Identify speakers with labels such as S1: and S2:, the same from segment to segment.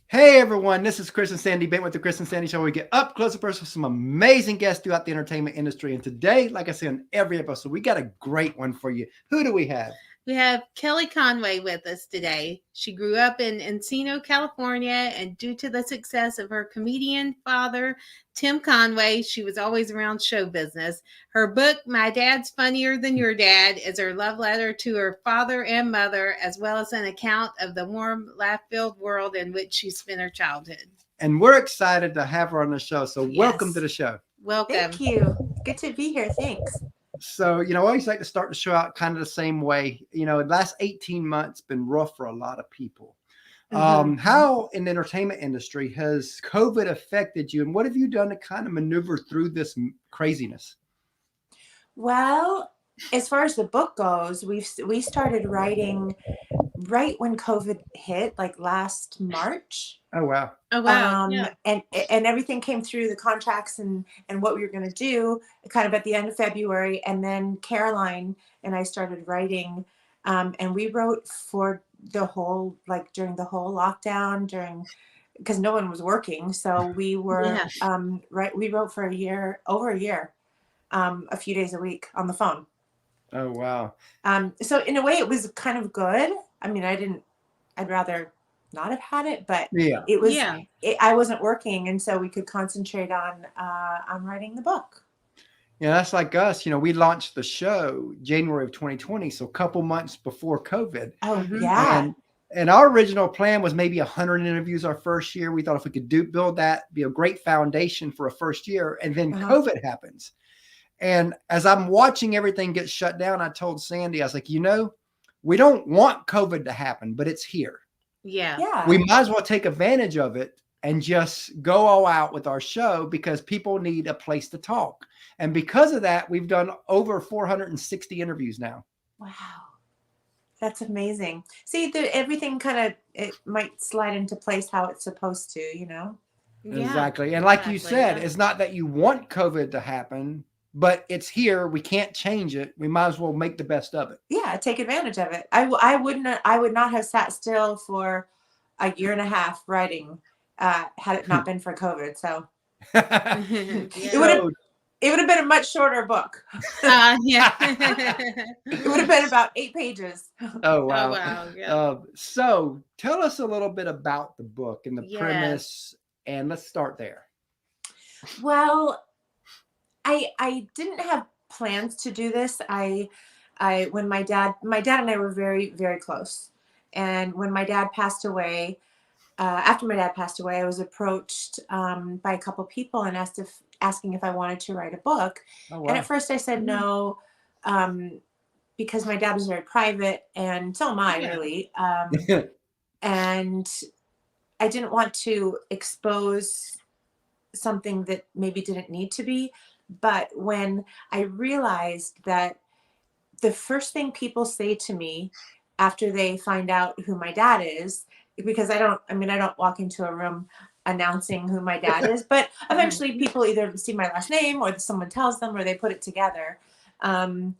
S1: Hey everyone, this is Chris and Sandy Bent with the Chris and Sandy Show. We get up close and personal with some amazing guests throughout the entertainment industry. And today, like I say on every episode, we got a great one for you. Who do we have?
S2: We have Kelly Conway with us today. She grew up in Encino, California, and due to the success of her comedian father, Tim Conway, she was always around show business. Her book, My Dad's Funnier Than Your Dad, is her love letter to her father and mother, as well as an account of the warm, laugh-filled world in which she spent her childhood.
S1: And we're excited to have her on the show. So welcome to the show.
S2: Welcome.
S3: Thank you. Good to be here. Thanks.
S1: So, I always like to start the show out kind of the same way. The last 18 months been rough for a lot of people. How in the entertainment industry has COVID affected you, and what have you done to kind of maneuver through this craziness?
S3: Well, as far as the book goes, we started writing right when COVID hit, like last March.
S1: Oh wow!
S3: And everything came through, the contracts and what we were going to do, kind of at the end of February. And then Caroline and I started writing, and we wrote for the whole, like during the whole lockdown, because no one was working, so we were we wrote for over a year, a few days a week on the phone.
S1: Oh wow!
S3: So in a way, it was kind of good. I mean, I'd rather not have had it, but it was. I wasn't working, and so we could concentrate on writing the book.
S1: Yeah, that's like us. We launched the show January of 2020, so a couple months before COVID.
S3: Oh yeah.
S1: And our original plan was maybe 100 interviews our first year. We thought if we could build that, be a great foundation for a first year, and then COVID happens. And as I'm watching everything get shut down, I told Sandy, I was like, we don't want COVID to happen, but it's here.
S2: Yeah.
S1: We might as well take advantage of it and just go all out with our show because people need a place to talk. And because of that, we've done over 460 interviews now.
S3: Wow. That's amazing. See, everything it might slide into place how it's supposed to,
S2: Yeah,
S1: exactly. And like you said, it's not that you want COVID to happen, but it's here. We can't change it. We might as well make the best of it.
S3: Yeah, take advantage of it. I would not have sat still for a year and a half writing had it not been for COVID. So it would have been a much shorter book. It would have been about 8 pages.
S1: Oh wow!
S2: Oh, wow. Yeah.
S1: So tell us a little bit about the book and the premise, and let's start there.
S3: Well, I didn't have plans to do this. When my dad and I were very, very close. And when my dad passed away, after my dad passed away, I was approached by a couple people and asking if I wanted to write a book. Oh, wow. And at first I said no, because my dad was very private, and so am I really. And I didn't want to expose something that maybe didn't need to be. But when I realized that the first thing people say to me after they find out who my dad is, because I don't walk into a room announcing who my dad is, but eventually people either see my last name or someone tells them or they put it together. The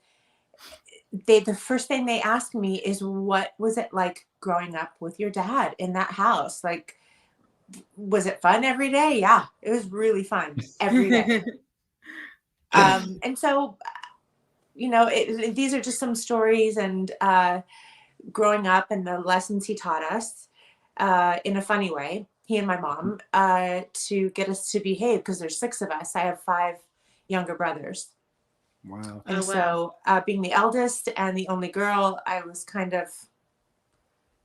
S3: first thing they ask me is, what was it like growing up with your dad in that house? Like, was it fun every day? Yeah, it was really fun every day. And so, these are just some stories and growing up and the lessons he taught us in a funny way, he and my mom, to get us to behave, because there's 6 of us. I have 5 younger brothers.
S1: Wow.
S3: And so being the eldest and the only girl, I was kind of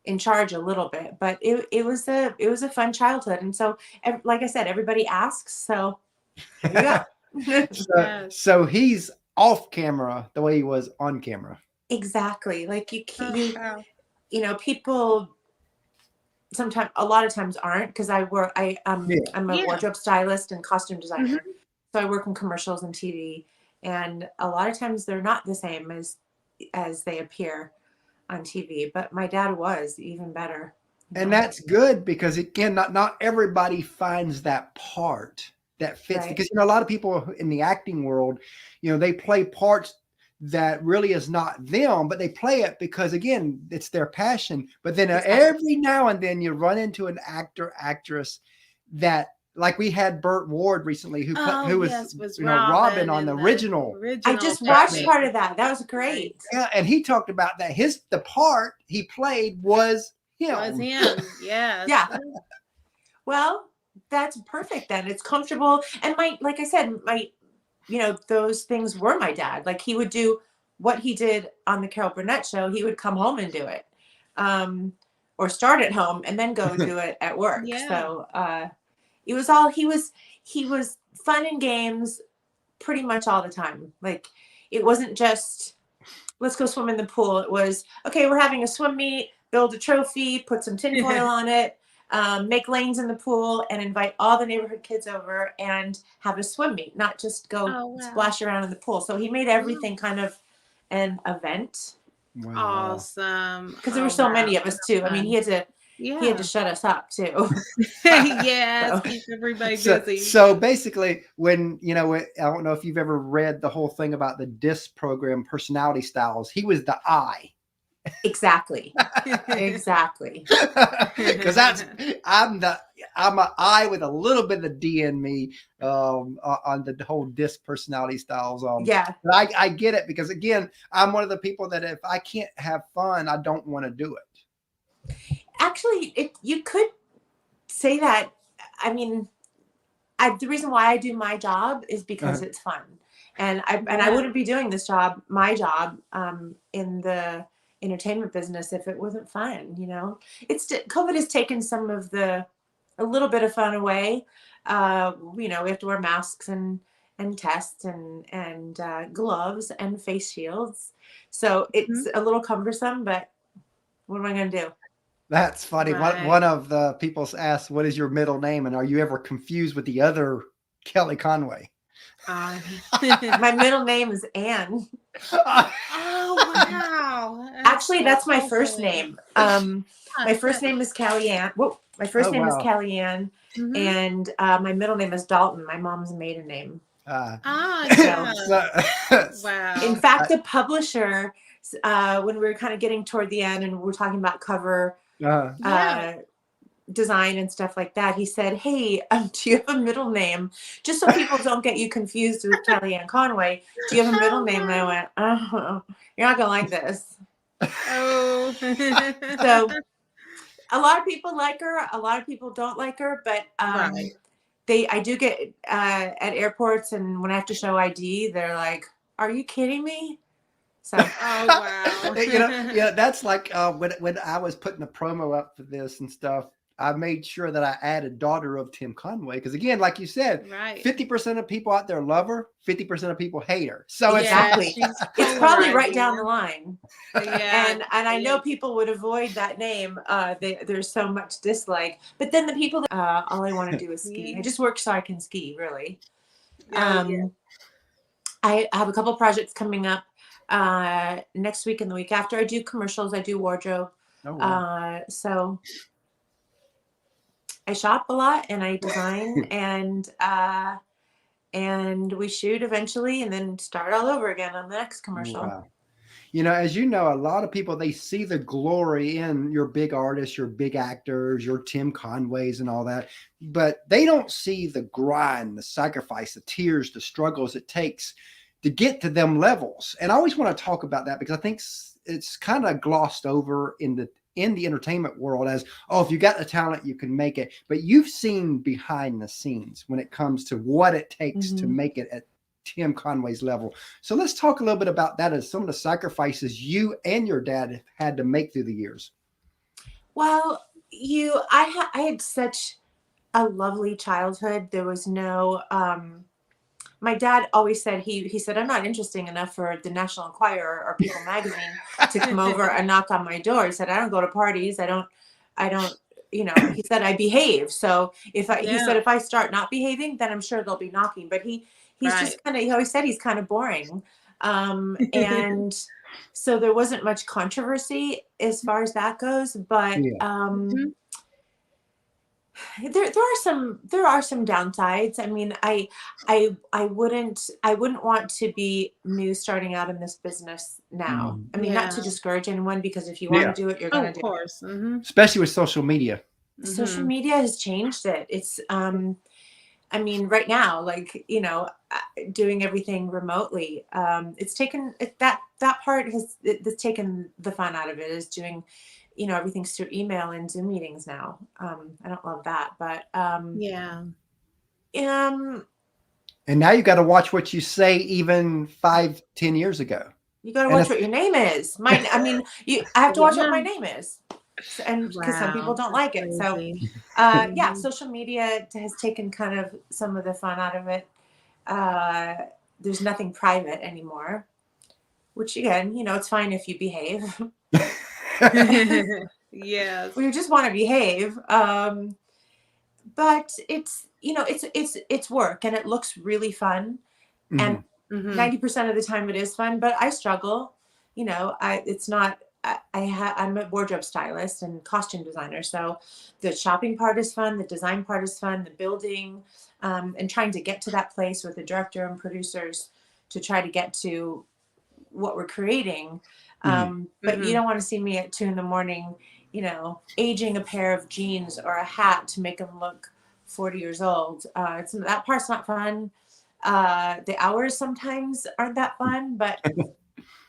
S3: in charge a little bit, but it was a fun childhood. And so, like I said, everybody asks, so here we go.
S1: So he's off camera the way he was on camera.
S3: Exactly. Like people sometimes, a lot of times aren't, because I'm a wardrobe stylist and costume designer. So I work in commercials and TV, and a lot of times they're not the same as they appear on TV. But my dad was even better.
S1: And that's good, because again, not everybody finds that part that fits, right? Because a lot of people in the acting world, they play parts that really is not them, but they play it because, again, it's their passion. But then
S3: Exactly.
S1: every now and then you run into an actor, actress that, like we had Burt Ward recently, who was
S2: was
S1: Robin on the
S2: in
S1: original.
S3: I just
S2: Batman.
S3: watched part of that. That was great.
S1: Yeah, and he talked about that the part he played was him.
S2: Was him, yes.
S3: Yeah. Well, that's perfect then. It's comfortable. And like I said, those things were my dad. Like, he would do what he did on the Carol Burnett show. He would come home and do it, or start at home and then go do it at work.
S2: Yeah.
S3: So it was all, he was fun and games pretty much all the time. Like, it wasn't just, let's go swim in the pool. It was, okay, we're having a swim meet, build a trophy, put some tinfoil on it, make lanes in the pool, and invite all the neighborhood kids over and have a swim meet, not just go splash around in the pool. So he made everything kind of an event.
S1: Wow.
S2: Awesome.
S3: Because there were so many of us too. I mean, he had to shut us up too.
S2: Yeah, keep everybody busy.
S1: So basically, when, I don't know if you've ever read the whole thing about the DISC program, personality styles, he was the I.
S3: Exactly. Exactly.
S1: Because I'm an I with a little bit of D in me, on the whole DISC personality styles.
S3: Yeah.
S1: But I get it, because, again, I'm one of the people that if I can't have fun, I don't want to do it.
S3: Actually, you could say that. I mean, the reason why I do my job is because it's fun, and I wouldn't be doing my job, in the entertainment business if it wasn't fun. COVID has taken a little bit of fun away. We have to wear masks and tests and gloves and face shields, so it's a little cumbersome. But what am I going to do?
S1: That's funny.
S2: Right.
S1: One of the people asked, "What is your middle name?" And are you ever confused with the other Kelly Conway?
S3: My middle name is Ann.
S2: Oh, wow.
S3: Actually, that's my first name. My first name is Callie Ann. Whoa, my first name is Callie Ann, and my middle name is Dalton. My mom's maiden name.
S2: Yeah. Wow.
S3: In fact, the publisher, when we were kind of getting toward the end and we were talking about cover design and stuff like that, he said, "Hey, do you have a middle name? Just so people don't get you confused with Kelly Ann Conway. Do you have a middle name?" And I went, "Oh, you're not gonna like this."
S2: Oh.
S3: So a lot of people like her, a lot of people don't like her, but I do get at airports, and when I have to show ID, they're like, "Are you kidding me?" So,
S2: oh, wow.
S1: That's like when I was putting the promo up for this and stuff, I made sure that I added daughter of Tim Conway, because, again, like you said, 50% of people out there love her, 50% of people hate her. So
S3: exactly, it's probably right down the line.
S2: Yeah,
S3: and I know people would avoid that name. There's so much dislike, but then the people that all I want to do is ski. I just work so I can ski, really. I have a couple projects coming up next week and the week after. I do commercials, I do wardrobe.
S1: Oh, wow.
S3: So I shop a lot and I design and we shoot eventually and then start all over again on the next commercial.
S1: Wow. As you know, a lot of people, they see the glory in your big artists, your big actors, your Tim Conways and all that, but they don't see the grind, the sacrifice, the tears, the struggles it takes to get to them levels. And I always want to talk about that, because I think it's kind of glossed over in the entertainment world as, oh, if you got the talent, you can make it. But you've seen behind the scenes when it comes to what it takes to make it at Tim Conway's level. So let's talk a little bit about that, as some of the sacrifices you and your dad have had to make through the years.
S3: Well, I had such a lovely childhood. There was no, my dad always said, he said, "I'm not interesting enough for the National Enquirer or People Magazine to come over and knock on my door." He said, "I don't go to parties. I don't, he said, "I behave. So he said, if I start not behaving, then I'm sure they'll be knocking." But he's just he always said he's kind of boring. And so there wasn't much controversy as far as that goes, but, There are some downsides. I mean, I wouldn't want to be new starting out in this business now. I mean, not to
S2: Yeah.
S3: discourage anyone, because if you want
S1: Yeah.
S3: to do it, you're
S2: Oh,
S3: going
S2: of
S3: to do
S2: course. Mm-hmm.
S1: Especially with social media.
S3: it. Social media has changed it. It's I mean, right now, like, doing everything remotely, it's taken that part that's taken the fun out of it, is doing, everything's through email and Zoom meetings now. I don't love that, but
S2: Yeah.
S3: um,
S1: And now you got to watch what you say even 5-10 years ago.
S3: you got to
S1: And
S3: watch
S1: it's,
S3: what your name is. I mean, I have to watch what my
S2: Yeah.
S3: name is, and because some people
S2: Wow.
S3: don't
S2: That's
S3: like it. So,
S2: crazy.
S3: yeah,
S2: Mhm.
S3: social media has taken kind of some of the fun out of it. There's nothing private anymore, which again, it's fine if you behave.
S2: Yes.
S3: We just want to behave. But it's work, and it looks really fun. And
S1: Mhm.
S2: Mm-hmm.
S3: 90% of the time it is fun, but I struggle. It's not, I'm a wardrobe stylist and costume designer. So the shopping part is fun. The design part is fun, the building, and trying to get to that place with the director and producers to try to get to what we're creating. But you don't want to see me at 2 a.m, aging a pair of jeans or a hat to make them look 40 years old. That part's not fun. The hours sometimes aren't that fun, but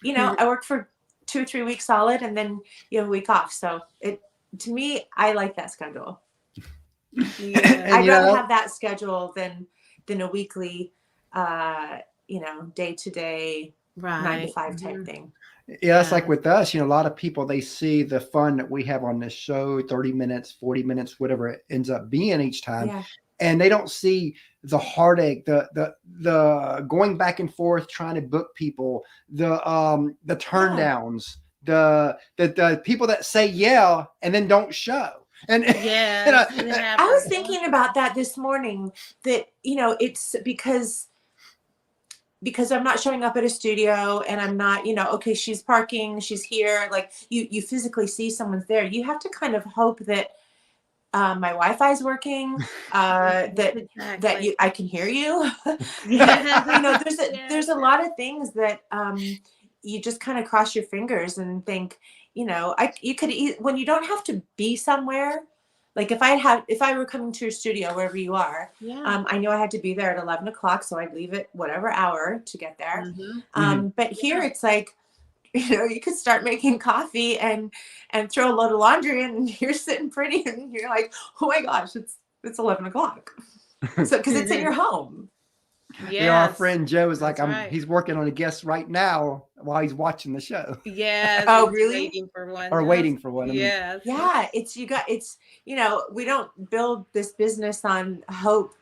S3: I work for 2 or 3 weeks solid, and then you have a week off. So to me, I like that schedule.
S2: Yeah.
S3: I'd rather have that schedule than a weekly, day to day, 9 to 5 type thing.
S1: Yeah, it's like with us, a lot of people, they see the fun that we have on this show, 30 minutes, 40 minutes, whatever it ends up being each time.
S3: Yeah.
S1: And they don't see the heartache, the going back and forth, trying to book people, the turndowns, the people that say yeah and then don't show. And
S2: Yeah.
S3: I was thinking about that this morning, that it's because I'm not showing up at a studio, and I'm not, okay, she's parking, she's here. Like you physically see someone's there. You have to kind of hope that my Wi-Fi is working, that I can hear you.
S2: Yeah.
S3: There's a lot of things that you just kind of cross your fingers and think, you could when you don't have to be somewhere. Like if I were coming to your studio, wherever you are, I know I had to be there at 11 o'clock, so I'd leave at whatever hour to get there. But here it's like, you could start making coffee and throw a load of laundry in, and you're sitting pretty, and you're like, oh my gosh, it's 11 o'clock. So, because it's in your home.
S1: Yeah, our friend Joe is like, he's working on a guest right now while he's watching the show.
S2: Yes.
S3: Oh, really?
S2: Waiting for one.
S1: Or waiting for one.
S2: Yes.
S3: Yeah, we don't build this business on hope.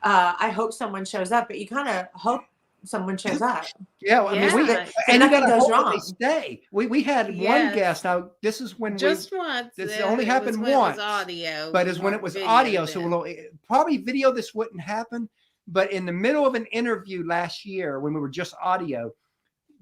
S3: I hope someone shows up, but you kind of hope someone shows up.
S1: Yeah, well, I mean, and
S3: nothing goes wrong.
S1: They stay. We had one guest. Now this is when
S2: just once.
S1: This only happened once.
S2: It was audio,
S1: but it's when it was audio. So probably video. This wouldn't happen. But in the middle of an interview last year, when we were just audio,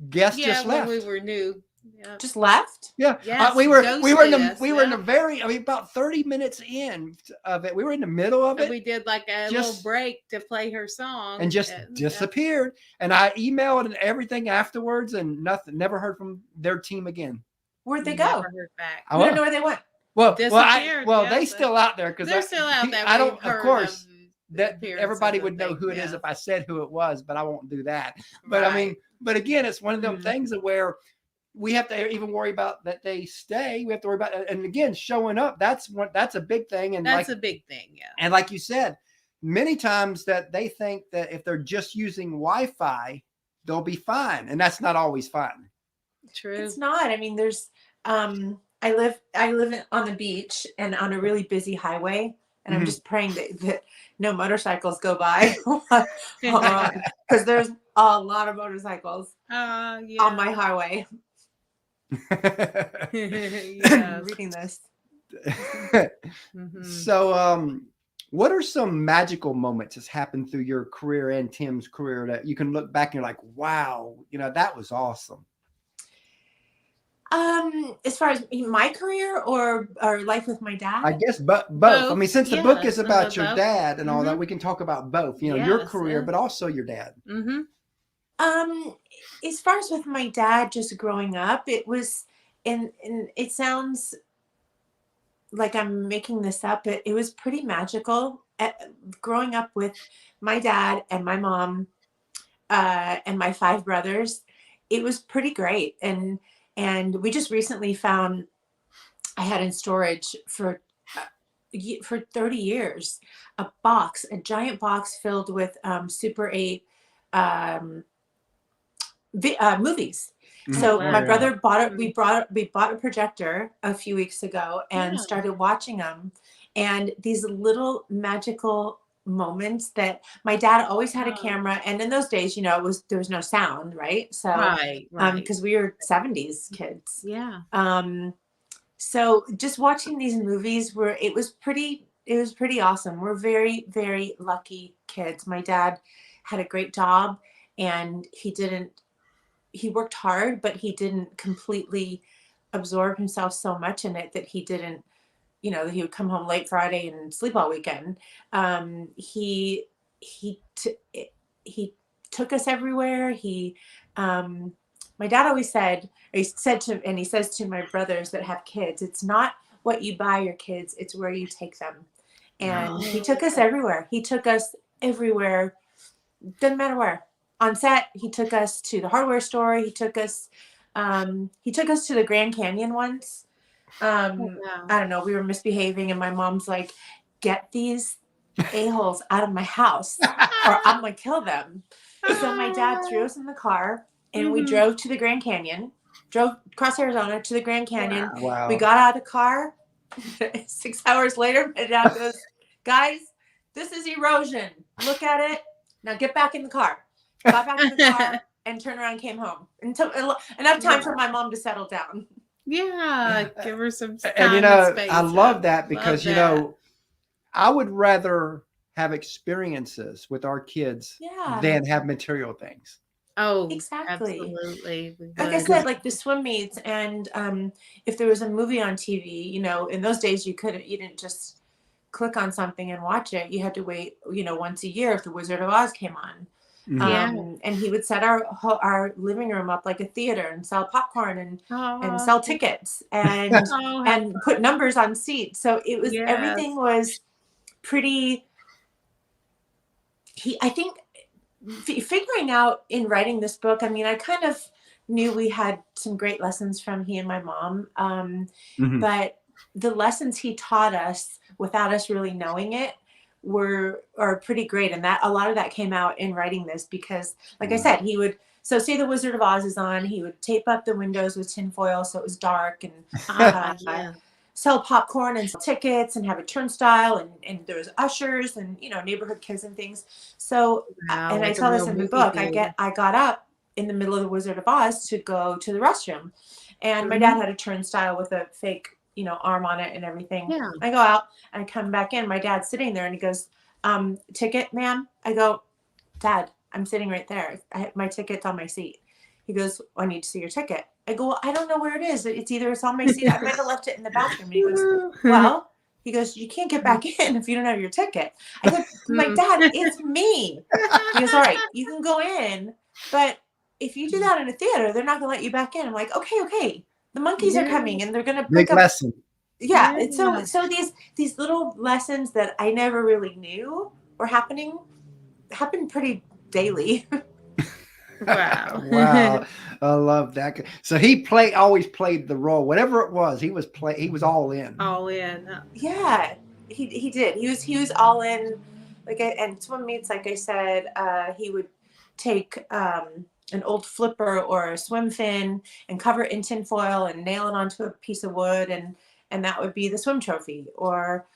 S1: guests just left.
S2: When we were new.
S3: Yeah. Just left?
S1: Yeah.
S2: Yes,
S1: we were in the very, about 30 minutes in of it. We were in the middle of it.
S2: And we did like a little break to play her song.
S1: And just disappeared. And I emailed and everything afterwards, and nothing. Never heard from their team again.
S3: Where'd they go?
S2: Never heard back.
S3: I don't know where they went.
S1: Well, they still out there, because
S2: they're still out there.
S1: I don't, of course. That everybody would know who it is if I said who it was, but I won't do that. But I mean, but again, it's one of them things where we have to even worry about that they stay. We have to worry about, and again, showing up. That's a big thing. And
S2: that's a big thing. Yeah.
S1: And like you said, many times that they think that if they're just using Wi-Fi, they'll be fine. And that's not always fine.
S2: True.
S3: It's not. I mean, there's, I live on the beach and on a really busy highway. And I'm just praying that no motorcycles go by, because there's a lot of motorcycles on my highway. Reading this.
S1: So, what are some magical moments that's happened through your career and Tim's career that you can look back and you're like, wow, that was awesome?
S3: As far as my career or life with my
S1: I
S3: dad?
S1: guess, but both. I
S2: Both.
S1: mean, since the book
S2: Yeah,
S1: is
S2: some of
S1: about your
S2: both.
S1: dad and all that,
S2: Mm-hmm.
S1: we can talk about both. You know, your
S2: Yes.
S1: career, but also your dad.
S2: Mm-hmm.
S3: Um, as far as with my dad, just growing up, it was, and it sounds like I'm making this up, but it was pretty magical. Growing up with my dad and my mom, and my 5 brothers, it was pretty great. And we just recently found, I had in storage for 30 years, a giant box filled with Super 8 um, movies.
S1: Mhm.
S3: So
S2: wow.
S3: my
S1: Oh, yeah.
S3: brother bought it. We bought a projector a few weeks ago and
S2: Yeah.
S3: started watching them. And these little magical moments that my dad always had a
S2: Oh,
S3: camera. And in those days, there was no sound, right? So,
S2: right.
S3: because we were 70s kids.
S2: Yeah.
S3: So just watching these movies it was pretty awesome. We're very, very lucky kids. My dad had a great job, and he worked hard, but he didn't completely absorb himself so much in it that he didn't, he would come home late Friday and sleep all weekend. He he took us everywhere. My dad always said, or he said to, and he says to my brothers that have kids, it's not what you buy your kids, it's where you take them. And he took us everywhere. He took us everywhere, doesn't matter where. On set, he took us to the hardware store. He took us to the Grand Canyon once.
S2: Wow.
S3: I don't know, we were misbehaving, and my mom's like, "Get these a-holes out of my house, or I'm gonna kill them." So my dad threw us in the car, and we
S2: Mhm.
S3: drove to the Grand Canyon, drove across Arizona to the Grand Canyon.
S2: Wow.
S1: Wow.
S3: We got out of the car. 6 hours later, my dad goes, "Guys, this is erosion. Look at it. Now get back in the car." Got back in the car and turned around and came home. And took enough time for my mom to settle down.
S2: Yeah. Give her some time
S1: And,
S2: and space.
S1: I love that because,
S2: Love that.
S1: I would rather have experiences with our kids
S3: Yeah,
S1: than have material things.
S2: Oh,
S3: exactly.
S2: absolutely. We
S3: Like I
S2: would.
S3: said, like the swim meets, and if there was a movie on TV, in those days you didn't just click on something and watch it. You had to wait, once a year if the Wizard of Oz came on.
S1: Mhm.
S2: Yeah.
S3: And he would set our living room up like a theater and sell popcorn and
S2: Oh,
S3: sell tickets and
S2: oh, how
S3: and put numbers on seats. So everything
S2: yes.
S3: was pretty. I think figuring out in writing this book, I mean, I kind of knew we had some great lessons from he and my mom,
S1: Mhm.
S3: but the lessons he taught us without us really knowing it are pretty great, and that a lot of that came out in writing this because, like I said, he would. So say the Wizard of Oz is on, he would tape up the windows with tinfoil so it was dark, and
S2: Yeah.
S3: sell popcorn and sell tickets and have a turnstile, and there was ushers and neighborhood kids and things. So
S2: Wow,
S3: and I
S2: like a
S3: tell this
S2: real
S3: in the
S2: movie
S3: book,
S2: theater.
S3: I got up in the middle of the Wizard of Oz to go to the restroom, and my
S2: Mhm.
S3: dad had a turnstile with a fake arm on it and everything.
S2: Yeah.
S3: I go out and I come back in, my dad's sitting there, and he goes, "Ticket, ma'am?" I go, "Dad, I'm sitting right there. My ticket's on my seat." He goes, "I need to see your ticket." I go, "Well, I don't know where it is. It's on my seat. I might have left it in the bathroom." And he goes, "Well," he goes, "you can't get back in if you don't have your ticket." I go, "My dad, it's me." He goes, "All right, you can go in, but if you do that in a theater, they're not gonna let you back in." I'm like, okay. The monkeys are
S2: Yeah.
S3: coming and they're gonna
S1: Big
S3: pick up.
S1: lesson.
S3: Yeah.
S2: Yeah.
S3: It's so these little lessons that I never really knew were happened pretty daily.
S2: Wow.
S1: Wow. I love that. So he always played the role, whatever it was. He was all in.
S2: All in.
S3: Yeah, he did. He was all in. And swim meets, like I said, he would take an old flipper or a swim fin and cover it in tin foil and nail it onto a piece of wood, and that would be the swim trophy. Or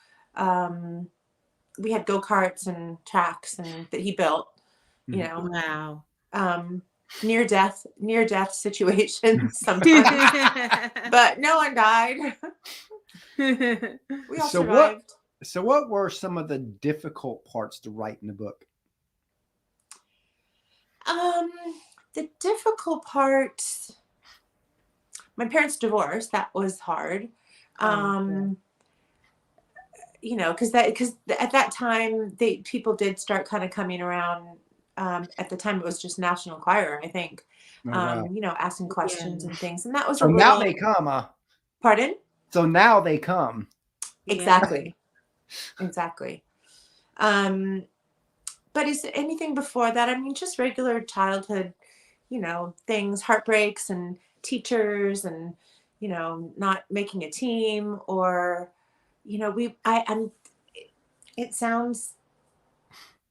S3: we had go-karts and tracks and that he built. You know,
S2: Wow.
S3: near death situations sometimes, but no one died. We all
S1: So
S3: survived.
S1: what were some of the difficult parts to write in the book?
S3: Um, the difficult part, my parents divorced. That was hard. You know, because at that time people did start kind of coming around. At the time it was just National Choir, I think.
S1: Oh, wow.
S3: You know, asking questions and things, and that was
S1: So now they come.
S3: Pardon?
S1: So now they come.
S3: Exactly. Exactly. But is anything before that? I mean, just regular childhood, you know, things, heartbreaks and teachers and, you know, not making a team or, you know, it sounds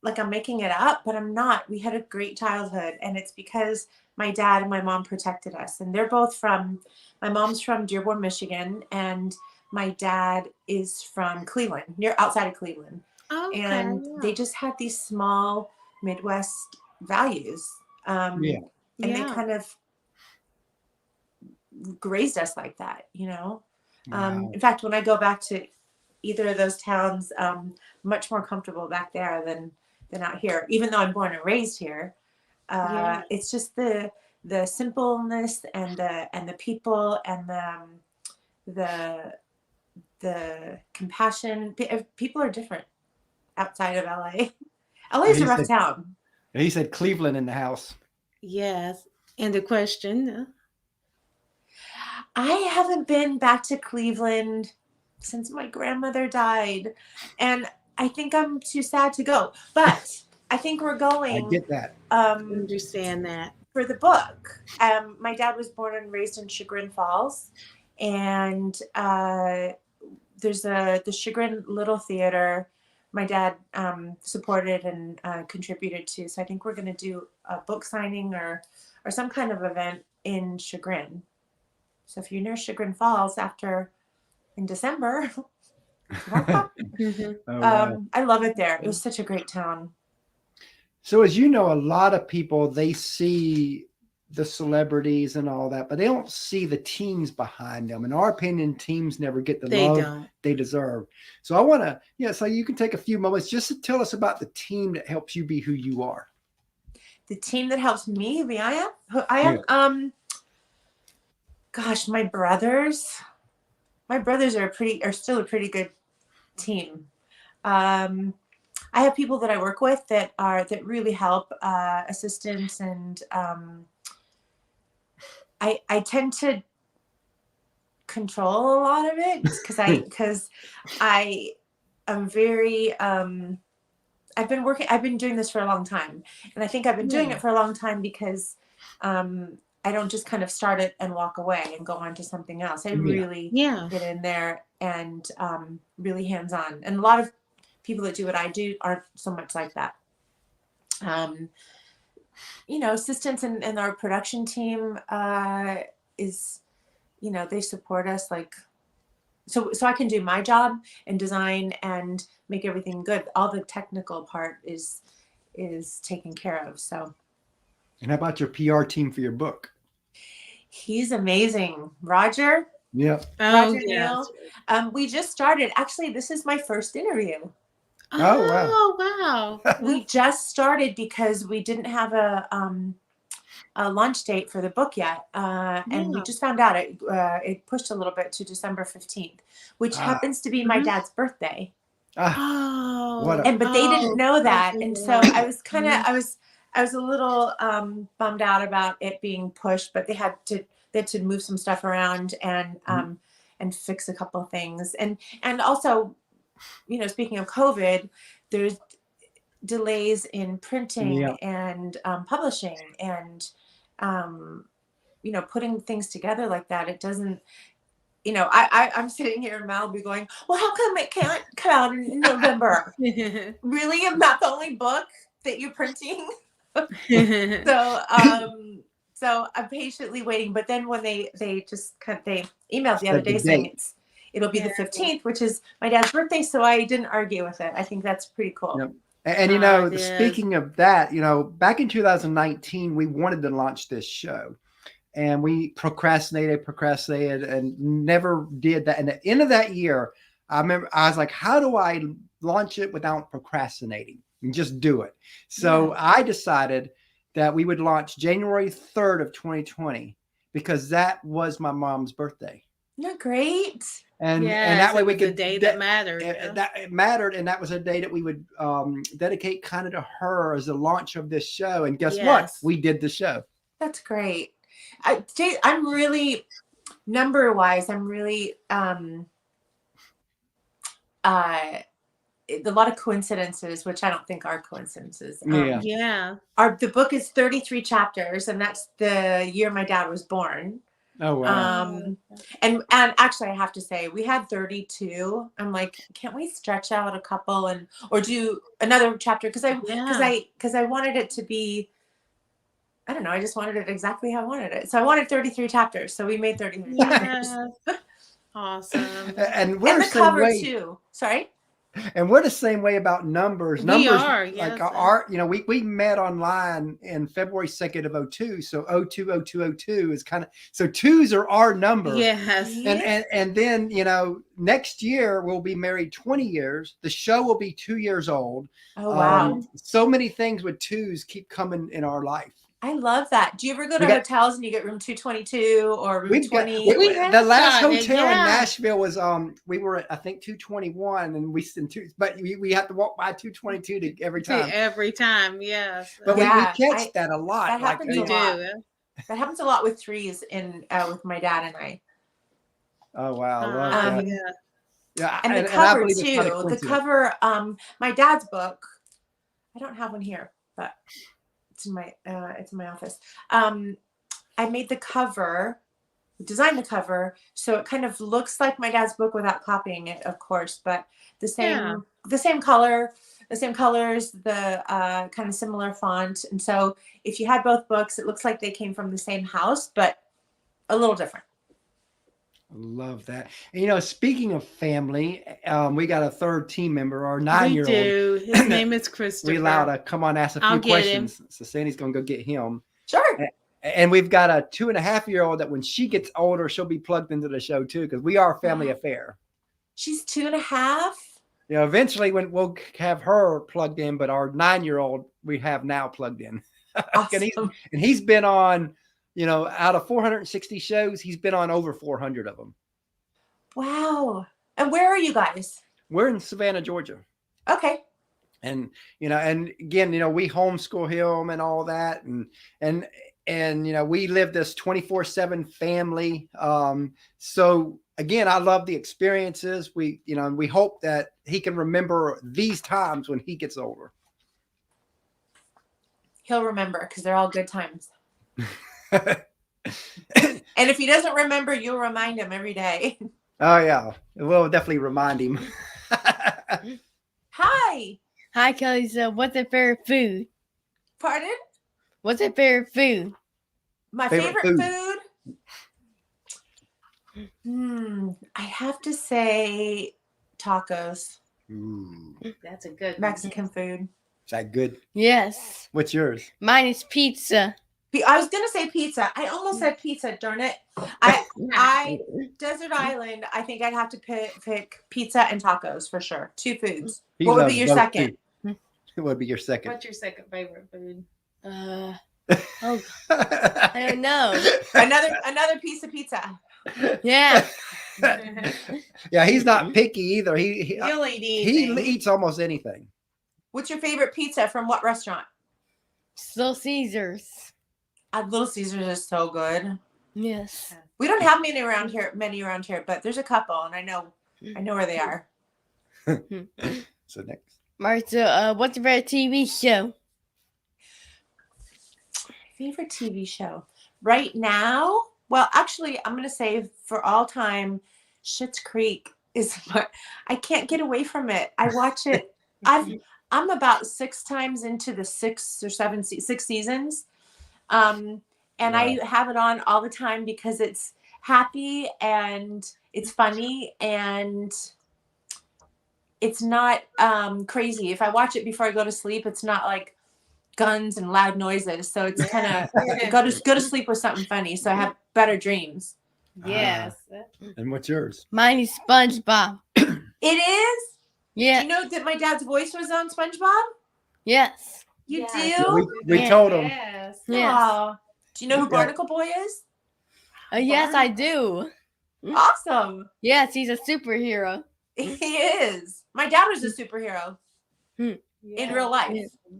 S3: like I'm making it up, but I'm not. We had a great childhood, and it's because my dad and my mom protected us. And they're both my mom's from Dearborn, Michigan, and my dad is from Cleveland, outside of Cleveland.
S2: Okay,
S3: and they just had these small Midwest values. And they kind of raised us like that, you know?
S1: Wow.
S3: In fact, when I go back to either of those towns, much more comfortable back there than out here, even though I'm born and raised here. It's just the simpleness and the people and the compassion. People are different outside of LA. LA is a rough town.
S1: He said Cleveland in the house.
S2: Yes. And the question?
S3: I haven't been back to Cleveland since my grandmother died. And I think I'm too sad to go. But I think we're going.
S1: I get that.
S2: Understand that.
S3: For the book. My dad was born and raised in Chagrin Falls. And there's the Chagrin Little Theater my dad supported and contributed to. So I think we're going to do a book signing or some kind of event in Chagrin. So if you're near Chagrin Falls in December,
S1: Oh, wow.
S3: I love it there. It was such a great town.
S1: So as you know, a lot of people, they see the celebrities and all that, but they don't see the teams behind them. In our opinion, teams never get the love they deserve. So I want to, so you can take a few moments just to tell us about the team that helps you be who you are.
S3: The team that helps me be who I am. Gosh, my brothers are still a pretty good team. I have people that I work with that really help, assistants, and I tend to control a lot of it because I am very I've been doing this for a long time, and I think I've been doing it for a long time because I don't just kind of start it and walk away and go on to something else. I really get in there and really hands-on. And a lot of people that do what I do aren't so much like that. Assistants and our production team is, they support us so I can do my job and design and make everything good. All the technical part is taken care of. So.
S1: And how about your PR team for your book?
S3: He's amazing. Roger.
S1: Yep.
S3: Roger Neal. We just started. Actually, this is my first interview.
S1: Oh,
S2: wow.
S3: We just started because we didn't have a launch date for the book yet. And we just found out it pushed a little bit to December 15th, which happens to be my dad's birthday.
S2: But
S3: they didn't know that. And so I was I was a little bummed out about it being pushed, but they had to move some stuff around and fix a couple of things. And also, speaking of COVID, there's delays in printing and publishing and, putting things together like that. It doesn't, I'm sitting here in Malibu going, well, how come it can't come out in November? Really? I'm not the only book that you're printing? So I'm patiently waiting. But then when they emailed the other day saying it'll be the 15th, which is my dad's birthday. So I didn't argue with it. I think that's pretty cool.
S1: Yep. And speaking of that, back in 2019, we wanted to launch this show, and we procrastinated and never did that. And at the end of that year, I remember I was like, how do I launch it without procrastinating and just do it? So I decided that we would launch January 3rd of 2020, because that was my mom's birthday.
S3: Isn't that great?
S1: And
S2: Yes,
S1: that way
S2: it
S1: we
S2: was a
S1: could
S2: day that mattered.
S1: That it mattered, and that was a day that we would dedicate kind of to her as the launch of this show. And guess what?
S2: Yes.
S1: We did the show.
S3: That's great. I'm really, number wise, I'm really a lot of coincidences, which I don't think are coincidences.
S2: Yeah.
S3: The book is 33 chapters, and that's the year my dad was born.
S1: Oh wow.
S3: And actually I have to say we had 32. I'm like, can't we stretch out a couple or do another chapter? Because I wanted it to be, I don't know, I just wanted it exactly how I wanted it. So I wanted 33 chapters. So we made 33 chapters.
S2: Awesome.
S1: And we're
S3: And
S1: the
S3: the
S1: same
S3: cover
S1: way.
S3: too. Sorry.
S1: And we're the same way about numbers.
S2: We
S1: Numbers
S2: are,
S1: like
S2: yes.
S1: our, we met online in February 2nd of 02. So 020202 is kind of, so twos are our number.
S2: Yes.
S1: And then, next year we'll be married 20 years. The show will be 2 years old.
S3: Oh, wow.
S1: So many things with twos keep coming in our life.
S3: I love that. Do you ever go to hotels and you get room 222 or room 20?
S1: The last hotel in Nashville was we were at I think 221, and we in two, but we have to walk by 222 every time.
S2: Every time, yes.
S1: But we catch that a lot.
S3: That happens a lot.
S2: Do.
S3: That happens a lot with threes with my dad and I.
S1: Oh wow!
S3: Yeah, and the cover too. The cover, my dad's book. I don't have one here, but it's in my office. I made the cover, designed the cover, so it kind of looks like my dad's book without copying it, of course, but the same color, the same colors, the kind of similar font. And so if you had both books, it looks like they came from the same house, but a little different.
S1: Love that. And, speaking of family, we got a third team member, our 9-year-old.
S2: We do. His name is Christopher.
S1: We allowed to come on, ask a few questions. So Sandy's going to go get him.
S3: Sure.
S1: And we've got a 2.5-year-old that when she gets older, she'll be plugged into the show too, because we are a family affair.
S3: She's 2.5.
S1: Eventually when we'll have her plugged in, but our 9-year-old we have now plugged in.
S3: Awesome.
S1: and he's been on, out of 460 shows, he's been on over 400 of them.
S3: Wow. And where are you guys?
S1: We're in Savannah, Georgia.
S3: Okay.
S1: And, and again, we homeschool him and all that. And we live this 24/7 family. So again, I love the experiences. We hope that he can remember these times when he gets older.
S3: He'll remember because they're all good times. And if he doesn't remember, you'll remind him every day.
S1: Oh yeah, we'll definitely remind him.
S4: Hi, Kelly. So, what's your favorite food?
S3: Pardon?
S4: What's your favorite food?
S3: My favorite food? I have to say tacos.
S1: Ooh.
S2: That's a good
S3: Mexican food.
S1: Is that good?
S4: Yes.
S1: What's yours?
S4: Mine is pizza.
S3: I was gonna say pizza. I almost said pizza. Darn it! I Desert Island. I think I'd have to pick pizza and tacos for sure. Two foods. What would be your second?
S1: What would be your second?
S2: What's your second favorite food?
S4: I don't know.
S3: Another piece of pizza.
S4: Yeah.
S1: Yeah, he's not picky either.
S3: He'll eat
S1: he
S3: anything.
S1: eats almost anything.
S3: What's your favorite pizza from what restaurant?
S4: Little Caesars.
S3: Little Caesars is so good.
S4: Yes.
S3: We don't have many around here, but there's a couple, and I know where they are.
S1: So next.
S4: Martha, what's your favorite TV show?
S3: Favorite TV show right now? Well, actually, I'm gonna say for all time, Schitt's Creek is I can't get away from it. I watch it. I'm about 6 times into the 6 or 7 6 seasons. And I have it on all the time because it's happy and it's funny and it's not crazy. If I watch it before I go to sleep, it's not like guns and loud noises. So it's kind of go to sleep with something funny. So I have better dreams.
S2: Yes.
S1: And what's yours?
S4: Mine is SpongeBob.
S3: It is?
S4: Yeah.
S3: Do you know that my dad's voice was on SpongeBob?
S4: Yes.
S3: You
S2: Yes.
S3: do?
S1: We told him.
S2: Yes.
S4: Yes.
S3: Oh. Do you know who Barnacle Boy is?
S4: Yes, I do.
S3: Awesome.
S4: Yes, he's a superhero.
S3: He is. My dad was a superhero in real life.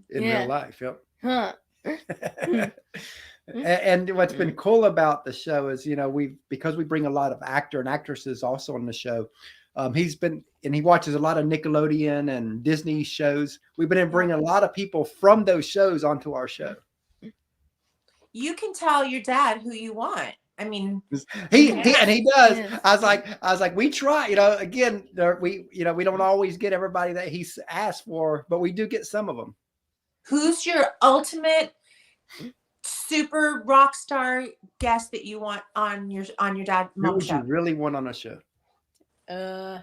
S1: In
S4: Yeah.
S1: real life. Yep.
S4: Huh.
S1: And what's been cool about the show is, because we bring a lot of actor and actresses also on the show. He watches a lot of Nickelodeon and Disney shows. We've been bringing a lot of people from those shows onto our show.
S3: You can tell your dad who you want. I mean,
S1: he does.
S4: Yes.
S1: I was like, we try, again, we don't always get everybody that he's asked for, but we do get some of them.
S3: who's your ultimate super rock star guest that you want on your dad
S1: Who
S3: mom
S1: would
S3: show?
S1: you really want on a show?
S4: Oh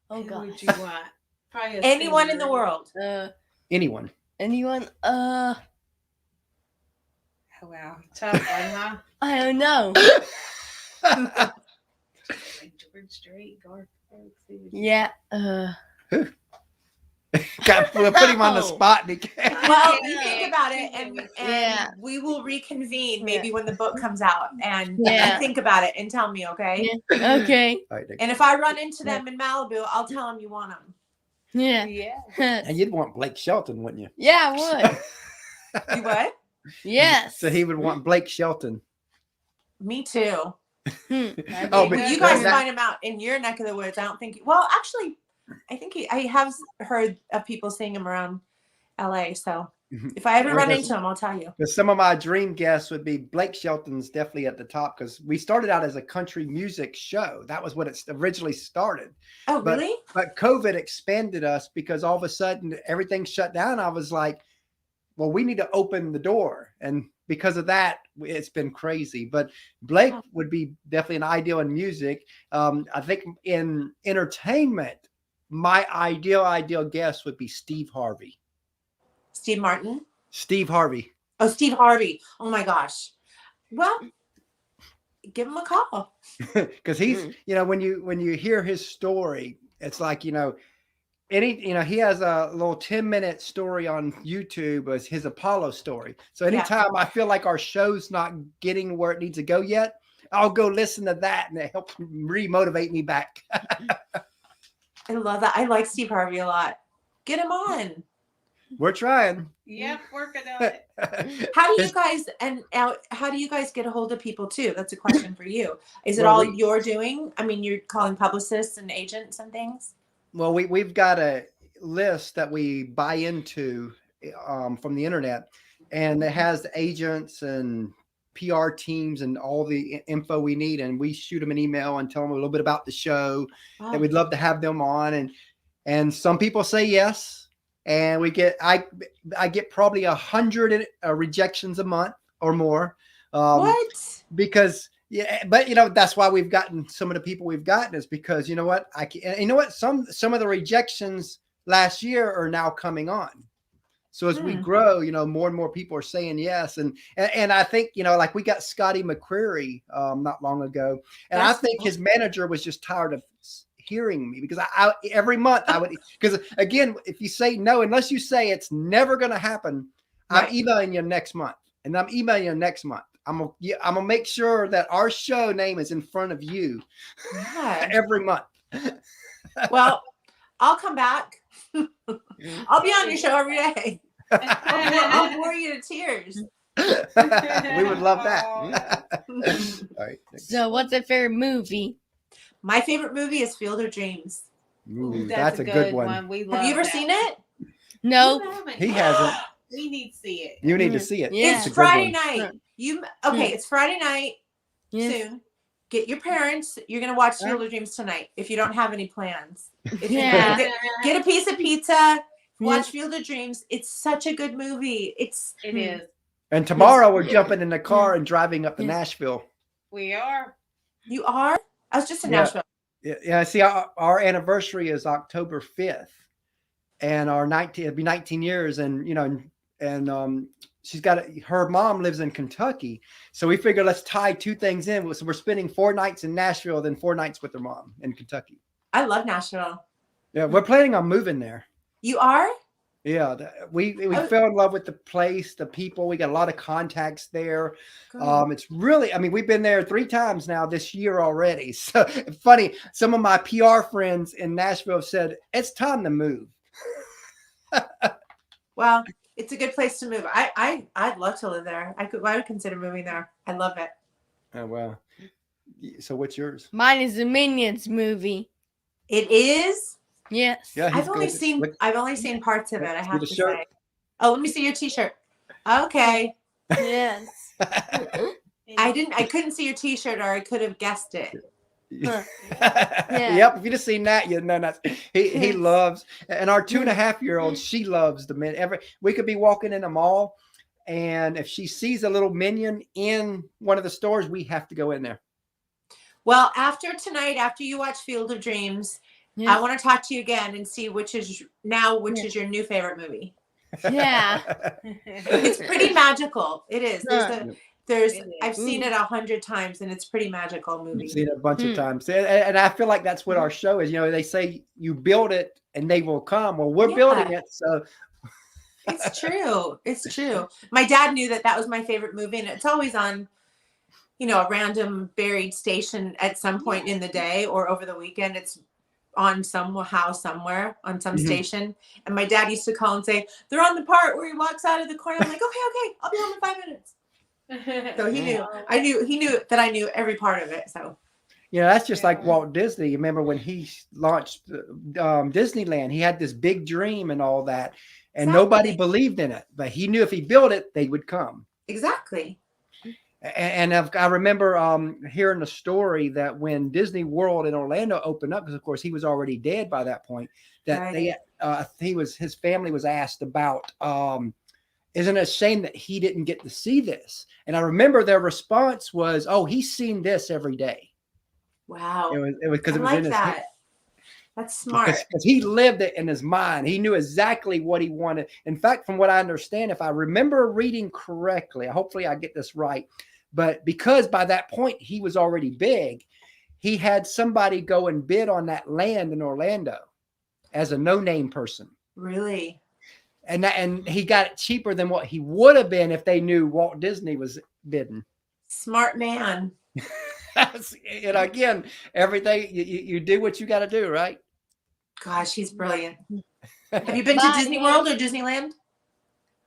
S2: Who
S4: god.
S2: would you want? Probably a
S3: Anyone in
S2: singer.
S3: the world.
S1: Anyone.
S4: Anyone?
S2: Oh, wow. Tough one, huh?
S4: I don't know.
S2: Like George Strait, Garth Brooks, who would you-
S4: Yeah.
S1: We'll put him on the spot. And he can't.
S3: Well,
S2: Yeah.
S3: you think about it, and
S4: Yeah.
S3: we will reconvene maybe when the book comes out, and
S4: Yeah.
S3: you think about it and tell me, okay?
S4: Yeah. Okay.
S1: All right, Nick.
S3: And if I run into them in Malibu, I'll tell them you want them.
S4: Yeah.
S2: Yeah.
S1: And you'd want Blake Shelton, wouldn't you?
S4: Yeah, I would.
S3: You what?
S4: Yes.
S1: So he would want Blake Shelton.
S3: Me too.
S4: Hmm.
S1: Oh,
S3: Well,
S1: but
S3: you guys
S1: that-
S3: find him out in your neck of the woods. I don't think. Well, actually, I think I have heard of people seeing him around LA. So if I ever
S1: Yeah,
S3: run
S1: that's-
S3: into him, I'll tell you.
S1: Because some of my dream guests would be Blake Shelton's definitely at the top, because we started out as a country music show. That was what it originally started.
S3: Oh,
S1: But-
S3: really?
S1: But COVID expanded us because all of a sudden everything shut down. I was like, well, we need to open the door. And because of that, it's been crazy. But Blake would be definitely an ideal in music. I think in entertainment, my ideal guest would be Steve Harvey.
S3: Steve Martin.
S1: Steve Harvey.
S3: Oh, Steve Harvey. Oh my gosh. Well, give him a call.
S1: Because he's, when you hear his story, it's like, he has a little 10-minute story on YouTube as his Apollo story. So anytime I feel like our show's not getting where it needs to go yet, I'll go listen to that, and it helps re-motivate me back.
S3: I love that. I like Steve Harvey a lot. Get him on.
S1: We're trying.
S2: Yep, working on it.
S3: How do you guys how do you guys get a hold of people too? That's a question for you. Is it
S1: Well,
S3: all you're doing? I mean, you're calling publicists and agents and things?
S1: Well, we've got a list that we buy into from the internet, and it has agents and PR teams and all the info we need. And we shoot them an email and tell them a little bit about the show that we'd love to have them on. And some people say yes. And I get probably 100 rejections a month or more.
S3: What?
S1: Because but that's why we've gotten some of the people we've gotten, is because some of the rejections last year are now coming on. So as we grow, more and more people are saying yes. And I think, like we got Scotty McCreery not long ago. And I think his manager was just tired of hearing me, because I every month I would, because again, if you say no, unless you say it's never going to happen, I'm emailing you next month, and I'm emailing you next month. I'm gonna make sure that our show name is in front of you every month.
S3: Well, I'll come back. I'll be on your show every day. I'll bore you to tears.
S1: We would love that. All right.
S4: So, what's your favorite movie?
S3: My favorite movie is Field of Dreams.
S1: Ooh, that's a good one.
S2: We love
S3: Have you ever
S2: that.
S3: seen it?
S4: No.
S1: He hasn't.
S2: We need to see it.
S1: You need to see it.
S4: Yeah.
S3: It's
S1: a good
S3: Friday
S1: one.
S3: night. It's Friday night soon. Get your parents. You're gonna watch Field of Dreams tonight if you don't have any plans.
S4: Yeah.
S3: Get a piece of pizza. Watch Field of Dreams. It's such a good movie.
S2: It is.
S1: And tomorrow we're jumping in the car and driving up to Nashville.
S2: We are.
S3: You are? I was just in Nashville.
S1: Yeah. See, our anniversary is October 5th, and it'll be 19 years. And she's her mom lives in Kentucky, so we figured let's tie two things in. So we're spending 4 nights in Nashville, then 4 nights with her mom in Kentucky.
S3: I love Nashville.
S1: Yeah, we're planning on moving there.
S3: You are?
S1: Yeah, we fell in love with the place, the people. We got a lot of contacts there.
S3: Good.
S1: It's really, I mean, we've been there 3 times now this year already. So funny, some of my PR friends in Nashville said it's time to move.
S3: Well, it's a good place to move. I'd love to live there. I would consider moving there. I love it.
S1: Oh well. So what's yours?
S4: Mine is the Minions movie.
S3: It is.
S4: Yes.
S1: Yeah,
S3: I've only seen parts of it. I have to
S1: shirt.
S3: say. Oh, let me see your T-shirt. Okay.
S4: Yes.
S3: I couldn't see your T-shirt, or I could have guessed it.
S4: Yeah.
S1: Yep. If you just seen that, you know that's he loves, and our 2.5-year-old, she loves the Minion. We could be walking in a mall, and if she sees a little Minion in one of the stores, we have to go in there.
S3: Well, after tonight, after you watch Field of Dreams, I want to talk to you again and see which is your new favorite movie.
S4: Yeah.
S3: It's pretty magical. It is. I've seen it 100 times, and it's pretty magical movie.
S1: You've seen it a bunch of times, and I feel like that's what our show is. You know, they say you build it and they will come. Well, we're building it, so
S3: it's true. It's true. My dad knew that was my favorite movie, and it's always on, a random buried station at some point in the day or over the weekend. It's on somehow somewhere on some station, and my dad used to call and say they're on the part where he walks out of the corner. I'm like, okay, I'll be home in 5 minutes. So he knew that I knew every part of it. So
S1: that's just like Walt Disney. You remember when he launched Disneyland, he had this big dream and all that, and nobody believed in it, but he knew if he built it, they would come.
S3: Exactly.
S1: And I remember hearing a story that when Disney World in Orlando opened up, because of course he was already dead by that point, that his family was asked about, isn't it a shame that he didn't get to see this? And I remember their response was, "Oh, he's seen this every day."
S3: Wow.
S1: It was because it was in his head.
S3: That's smart.
S1: Because he lived it in his mind. He knew exactly what he wanted. In fact, from what I understand, if I remember reading correctly, hopefully I get this right, but because by that point he was already big, he had somebody go and bid on that land in Orlando as a no-name person.
S3: Really?
S1: And he got it cheaper than what he would have been if they knew Walt Disney was bidding.
S3: Smart man.
S1: And again, everything you do what you got to do, right?
S3: Gosh, he's brilliant. Have you been to Disney World or Disneyland?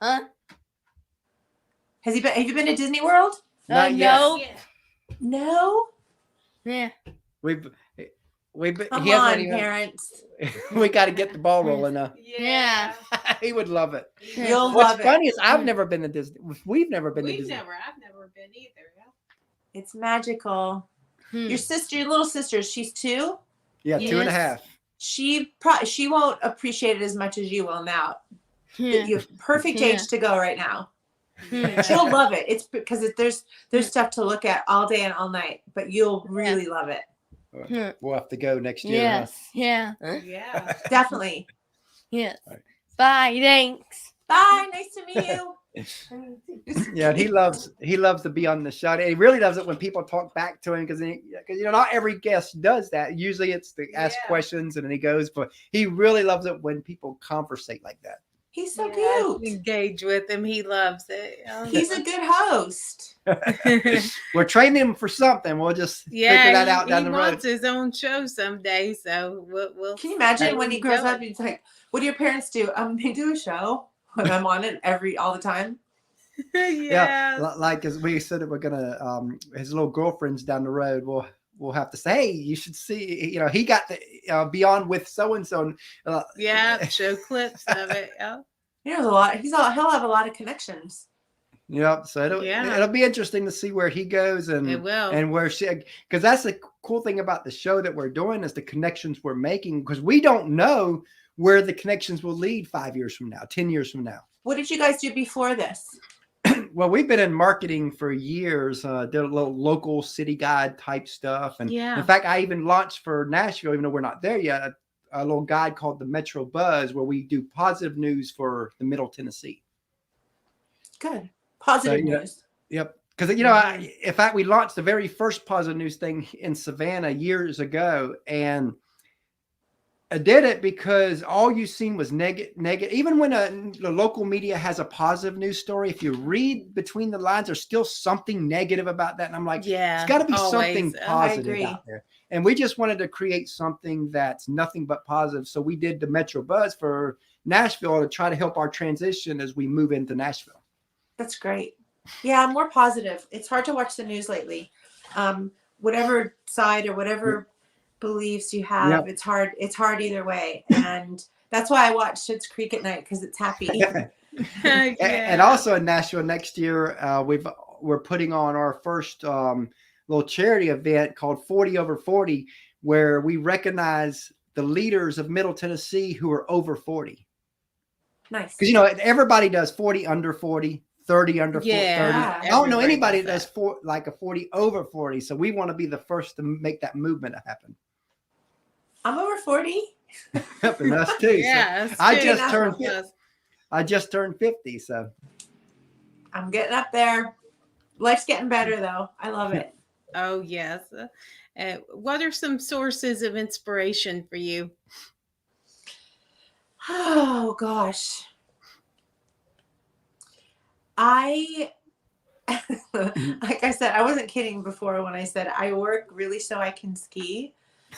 S4: Huh?
S3: Have you been to Disney World?
S1: Not
S4: No.
S1: yet.
S3: No.
S4: Yeah.
S1: We've
S3: Come on, parents.
S1: We got to get the ball rolling now.
S4: Yeah.
S1: He would love it.
S3: You'll
S1: What's
S3: love
S1: funny
S3: it.
S1: is I've never been to Disney. We've never been to Disney.
S2: I've never been either.
S3: It's magical. Your little sister, she's 2.
S1: Yeah,
S4: Yes.
S1: 2.5.
S3: She won't appreciate it as much as you will now. You have perfect age to go right now. She'll love it. It's because there's stuff to look at all day and all night, but you'll really love it.
S1: We'll have to go next year.
S4: Yes. Yeah.
S2: Yeah.
S3: Definitely.
S4: Yes.
S1: Right.
S4: Bye. Thanks.
S3: Bye. Nice to meet you.
S1: Yeah, he loves to be on the show. And he really loves it when people talk back to him because not every guest does that. Usually it's to ask questions and then he goes, but he really loves it when people conversate like that.
S3: He's so cute.
S2: Engage with him. He loves it.
S3: He's a good host.
S1: We're training him for something. We'll just figure that out down the road.
S2: He wants his own show someday, so we'll
S3: Can you imagine when he grows up? He's like, "What do your parents do?" They do a show when I'm on it all the time.
S1: Yeah, like as we said that we're gonna his little girlfriend's down the road. We'll have to say, hey, you should see. He got the be on with so and so.
S2: Show clips of it. Yeah.
S3: He knows a lot. He'll have a lot of connections.
S1: Yep. So it'll be interesting to see where he goes and
S2: it will.
S1: And where because that's the cool thing about the show that we're doing is the connections we're making because we don't know where the connections will lead 5 years from now, 10 years from now.
S3: What did you guys do before this?
S1: Well, we've been in marketing for years, did a little local city guide type stuff. And in fact, I even launched for Nashville, even though we're not there yet, a little guide called the Metro Buzz, where we do positive news for the Middle Tennessee.
S3: Good. Positive news.
S1: Yep. Because, in fact, we launched the very first positive news thing in Savannah years ago. And I did it because all you've seen was negative. Even when the local media has a positive news story, if you read between the lines, there's still something negative about that. And I'm like,
S2: Yeah,
S1: it's got to be
S2: always.
S1: something
S2: I
S1: positive
S3: agree.
S1: out there. And we just wanted to create something that's nothing but positive. So we did the Metro Buzz for Nashville to try to help our transition as we move into Nashville.
S3: That's great. Yeah, I'm more positive. It's hard to watch the news lately. Whatever side or whatever beliefs you have, it's hard either way. And that's why I watch Schitt's Creek at night, because it's happy.
S1: And also in Nashville next year, we're putting on our first little charity event called 40 over 40, where we recognize the leaders of Middle Tennessee who are over 40.
S3: Nice.
S1: Because everybody does 40 under 40, 30 under 30.
S3: Yeah.
S1: I don't know anybody that does a 40 over 40. So we want to be the first to make that movement happen.
S3: I'm over 40.
S1: And us too.
S2: Yeah,
S1: so I just turned 50. So
S3: I'm getting up there. Life's getting better though. I love it.
S2: Oh yes. What are some sources of inspiration for you?
S3: Oh gosh. Like I said, I wasn't kidding before when I said I work really so I can ski.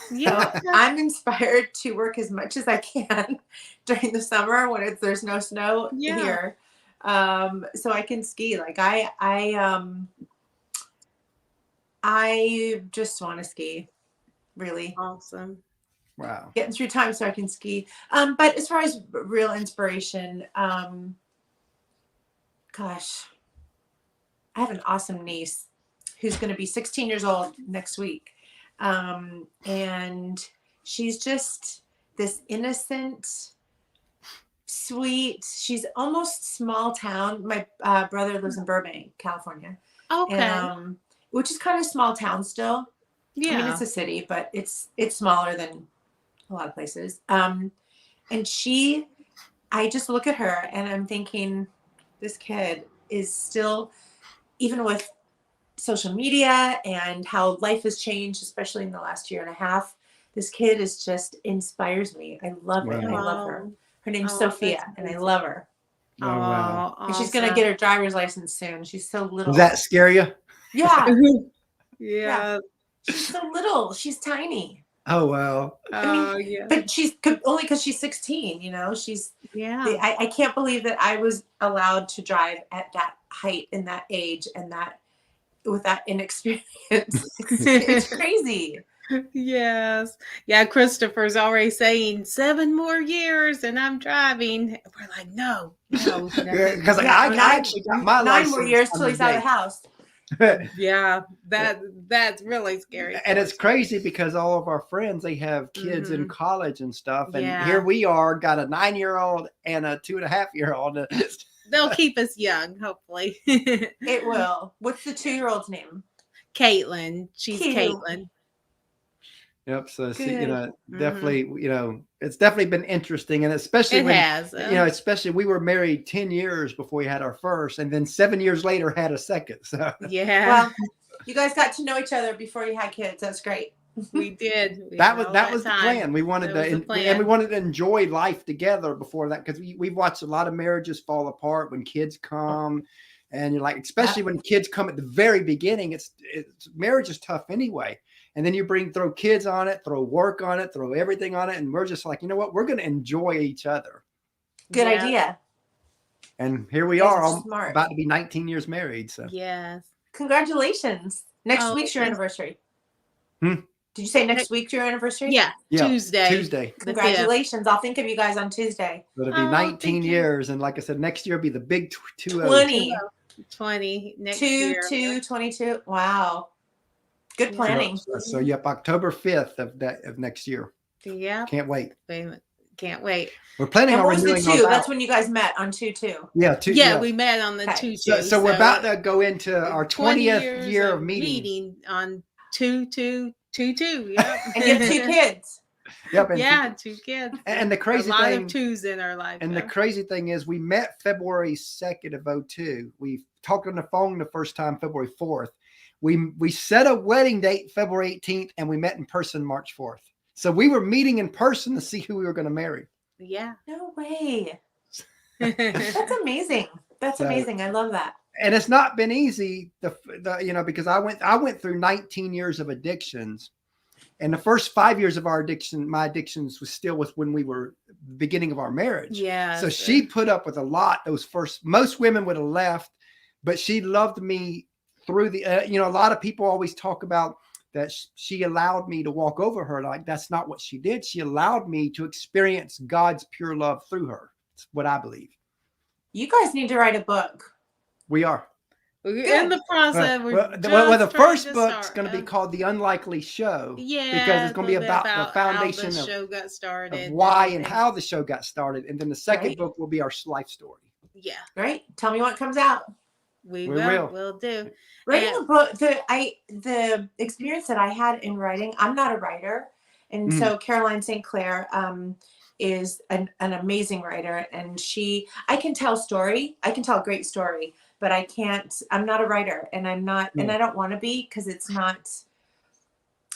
S2: Yeah.
S3: So I'm inspired to work as much as I can during the summer when there's no snow here. So I can ski. Like I just want to ski. Really.
S2: Awesome.
S1: wow.
S3: Getting through time so I can ski. But as far as real inspiration, gosh, I have an awesome niece who's going to be 16 years old next week. And she's just this innocent, sweet, she's almost small town. My brother lives in Burbank, California.
S2: Okay.
S3: Which is kind of small town still.
S2: Yeah.
S3: I mean, it's a city, but it's smaller than a lot of places. And I just look at her and I'm thinking, this kid is still, even with social media and how life has changed, especially in the last year and a half, this kid inspires me. I love her.
S1: Wow.
S3: I love her. Her name's Sophia, and I love her.
S1: Oh, wow.
S3: And she's going to get her driver's license soon. She's so little.
S1: Does that scare you?
S3: Yeah.
S2: Yeah.
S3: She's so little. She's tiny.
S1: Oh, wow.
S2: Oh, yeah.
S3: But she's only because she's 16, she's,
S2: Yeah.
S3: I can't believe that I was allowed to drive at that height and that age and that with that inexperience. It's crazy.
S2: Yes. Yeah. Christopher's already saying 7 more years and I'm driving. We're like, no.
S1: Because I actually got my
S3: 9
S1: license
S3: more years
S1: on
S3: till
S1: the
S3: he's out of the
S1: day.
S3: house.
S2: Yeah. That's really scary.
S1: And it's crazy because all of our friends, they have kids in college and stuff. And
S2: Yeah.
S1: here we are, got a 9-year-old and a 2.5-year-old.
S2: They'll keep us young, hopefully.
S3: It will. What's the 2-year-old's name?
S2: Caitlin. She's
S3: Cute.
S2: Caitlin.
S1: Yep. So,
S3: Good.
S1: definitely, it's definitely been interesting. And especially
S2: It
S1: when,
S2: has.
S1: especially we were married 10 years before we had our first, and then 7 years later had a second. So
S2: Yeah.
S3: Well, you guys got to know each other before you had kids. That's great.
S2: We did.
S1: that was the plan. We wanted
S2: That was the
S1: and
S2: plan.
S1: we wanted to enjoy life together before that, because we've watched a lot of marriages fall apart when kids come, and you're like, especially when kids come at the very beginning, it's marriage is tough anyway. And then you throw kids on it, throw work on it, throw everything on it, and we're just like, you know what? We're going to enjoy each other.
S3: Good
S2: Yeah.
S3: idea.
S1: And here we
S3: You guys
S1: are,
S3: are smart.
S1: about to be 19 years married. So
S2: Yes.
S3: Congratulations. Next
S2: Oh,
S3: week's your
S2: thanks.
S3: anniversary.
S1: Hmm?
S3: Did you say next week's your anniversary?
S2: Yeah.
S1: Yeah,
S2: Tuesday.
S1: Tuesday.
S2: The
S3: Congratulations. I'll think of you guys on Tuesday.
S1: It'll be
S2: Oh,
S1: 19
S2: thank you.
S1: years. And like I said, next year will be the big 20.
S3: 20.
S2: 20 next year.
S3: 22. Wow. Good planning.
S1: So yep, October 5th of next year.
S2: Yeah.
S1: Can't wait.
S2: Can't wait.
S1: We're planning
S3: And
S1: on
S3: what was the
S1: renewing our
S3: 2?
S1: vows.
S3: That's when you guys met on 2/2.
S1: Yeah,
S2: Yeah, we met on the
S3: Okay.
S2: 2/2.
S1: So we're about to go into our 20th
S2: years
S1: year of meeting.
S2: on 2/2/2/2. Yep.
S3: And you have 2 kids.
S1: Yep. And,
S2: Yeah, 2 kids.
S1: and the crazy
S2: a lot
S1: thing,
S2: of 2s in our life.
S1: and the
S2: though.
S1: crazy thing is, we met February 2nd of 2002. We talked on the phone the first time February 4th. We set a wedding date February 18th, and we met in person March 4th. So we were meeting in person to see who we were going to marry.
S2: Yeah.
S3: No way. That's amazing. That's
S1: So-
S3: amazing. I love that.
S1: And it's not been easy, because I went through 19 years of addictions, and the first 5 years of my addictions was still with when we were beginning of our marriage.
S2: Yeah.
S1: So she put up with a lot. Most women would have left, but she loved me through the. A lot of people always talk about that she allowed me to walk over her. Like, that's not what she did. She allowed me to experience God's pure love through her. It's what I believe.
S3: You guys need to write a book.
S1: We are.
S2: We're
S3: Good.
S2: in the process.
S1: The first book's going to be called The Unlikely Show.
S2: Yeah,
S1: because it's going to be about the foundation
S2: how the show got started,
S1: of why and how the show got started. And then the second book will be our life story.
S2: Yeah.
S3: Right. Tell me what comes out.
S2: We will. We'll do.
S3: Writing a book, the experience that I had in writing, I'm not a writer. And so Caroline St. Clair is an amazing writer. And I can tell story. I can tell a great story, but I'm not a writer, and I'm not, and I don't want to be, because it's not,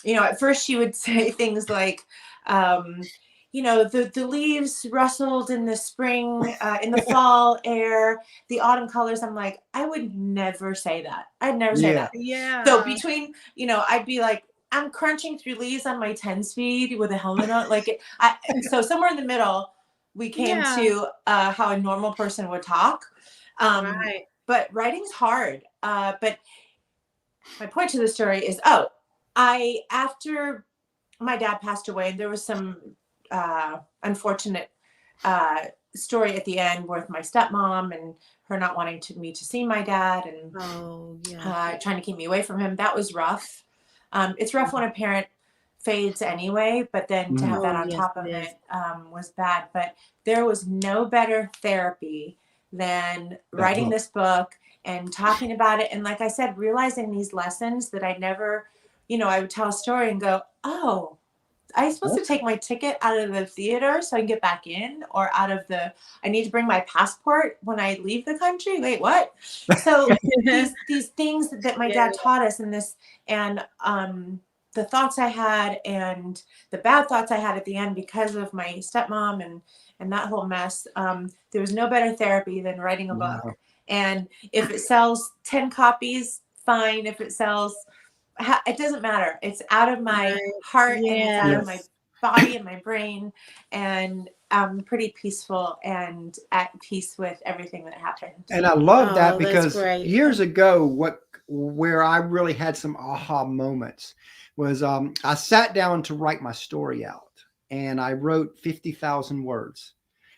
S3: at first she would say things like, the leaves rustled in the spring, in the fall air, the autumn colors. I'm like, I would never say that. I'd never say that.
S2: Yeah.
S3: So between, I'd be like, I'm crunching through leaves on my 10 speed with a helmet on. So somewhere in the middle, we came to how a normal person would talk.
S2: Right.
S3: But writing's hard. But my point to the story is, after my dad passed away, there was some unfortunate story at the end with my stepmom and her not wanting me to see my dad and trying to keep me away from him. That was rough. It's rough when a parent fades anyway, but then to have that on top of it was bad. But there was no better therapy than writing this book and talking about it. And like I said, realizing these lessons that I never, I would tell a story and go, oh, I'm supposed to take my ticket out of the theater so I can get back in, or I need to bring my passport when I leave the country. Wait, what? So these things that my dad taught us and the thoughts I had and the bad thoughts I had at the end because of my stepmom and that whole mess. There was no better therapy than writing a book. And if it sells 10 copies, fine. If it sells, it doesn't matter. It's out of my heart and it's out of my body and my brain. And I'm pretty peaceful and at peace with everything that happened.
S1: And I love that because years ago, where I really had some aha moments was I sat down to write my story out, and I wrote 50,000 words.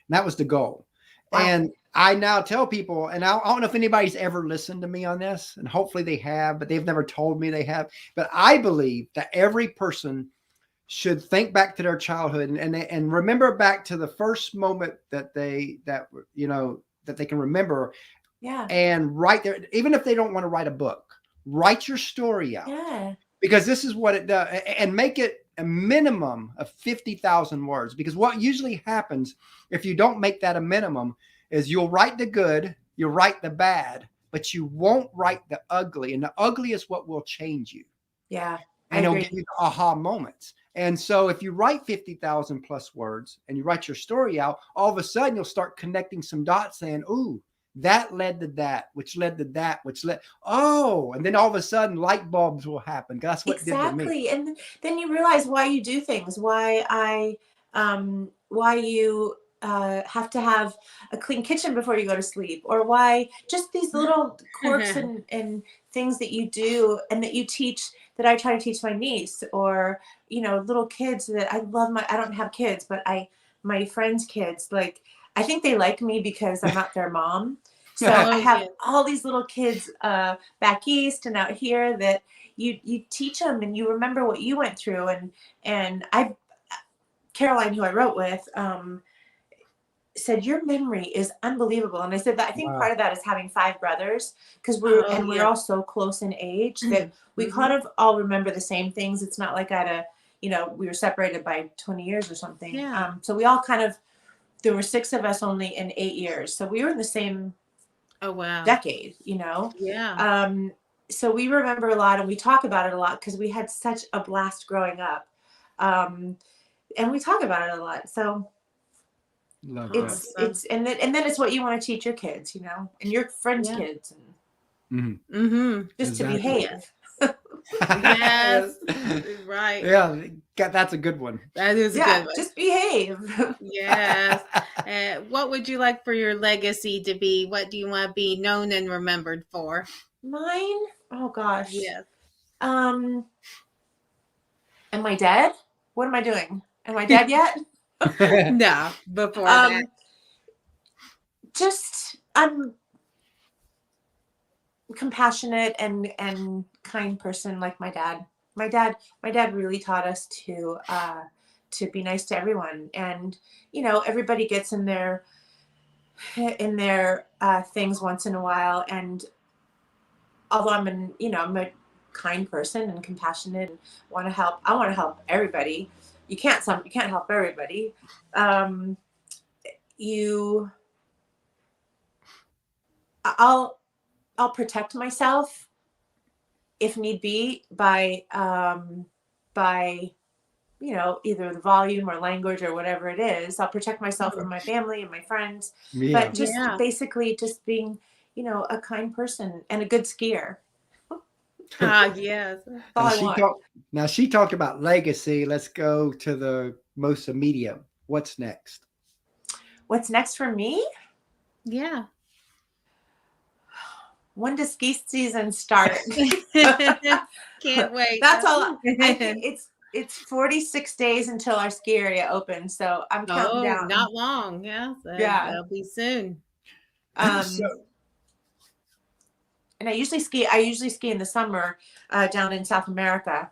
S1: And that was the goal. Wow. And I now tell people, and I don't know if anybody's ever listened to me on this, and hopefully they have, but they've never told me they have. But I believe that every person should think back to their childhood and remember back to the first moment that they can remember. Yeah. And write there, even if they don't want to write a book, write your story out. Yeah. Because this is what it does, and make it a minimum of 50,000 words. Because what usually happens if you don't make that a minimum is you'll write the good, you'll write the bad, but you won't write the ugly. And the ugly is what will change you. Yeah. And it'll give you the aha moments. And so if you write 50,000 plus words and you write your story out, all of a sudden you'll start connecting some dots saying, ooh, that led to that, which led to that, and then all of a sudden light bulbs will happen. That's what did to me.
S3: And then you realize why you do things, why you have to have a clean kitchen before you go to sleep, or why just these little quirks and things that you do and that you teach, that I try to teach my niece, or, little kids that I love. I don't have kids, but my friends' kids, like, I think they like me because I'm not their mom. So I have all these little kids back east and out here that you teach them and you remember what you went through. And Caroline, who I wrote with, said, your memory is unbelievable. And I said that I think part of that is having 5 brothers, because we're all so close in age that we kind of all remember the same things. It's not like we were separated by 20 years or something. Yeah. So we all there were 6 of us only in 8 years. So we were in the same decade, Yeah. So we remember a lot and we talk about it a lot because we had such a blast growing up. and we talk about it a lot. So
S1: Love
S3: it's
S2: Awesome.
S3: and then it's what you want to teach your kids, you know, and your friends'
S2: Yeah.
S3: kids, and
S1: that.
S2: Mm-hmm.
S3: just to
S1: Exactly.
S3: behave.
S2: Yes. Right.
S1: Yeah, that's a good one.
S2: That is a
S3: Yeah,
S2: good one.
S3: just behave.
S2: Yes. What would you like for your legacy to be? What do you want to be known and remembered for?
S3: Mine? Oh gosh.
S2: Yes.
S3: Am I dead? What am I doing? Am I dead yet?
S2: No, before that.
S3: Just I'm compassionate and kind person like my dad. My dad really taught us to be nice to everyone, and you know, everybody gets in their things once in a while, and although I'm a kind person and compassionate and I want to help everybody. You can't help everybody. You I'll protect myself if need be by you know, either the volume or language or whatever it is. I'll protect myself from my family and my friends,
S1: Yeah.
S3: but just
S2: Yeah.
S3: basically just being, you know, a kind person and a good skier.
S2: Yes.
S3: That's all I want.
S1: Now she talked about legacy. Let's go to the most immediate. What's next?
S3: What's next for me?
S2: Yeah.
S3: When does ski season start?
S2: Can't wait.
S3: That's all. I think it's 46 days until our ski area opens, so I'm counting down.
S2: Not long. Yeah.
S3: Yeah.
S2: That'll be soon.
S3: And I usually ski in the summer down in South America.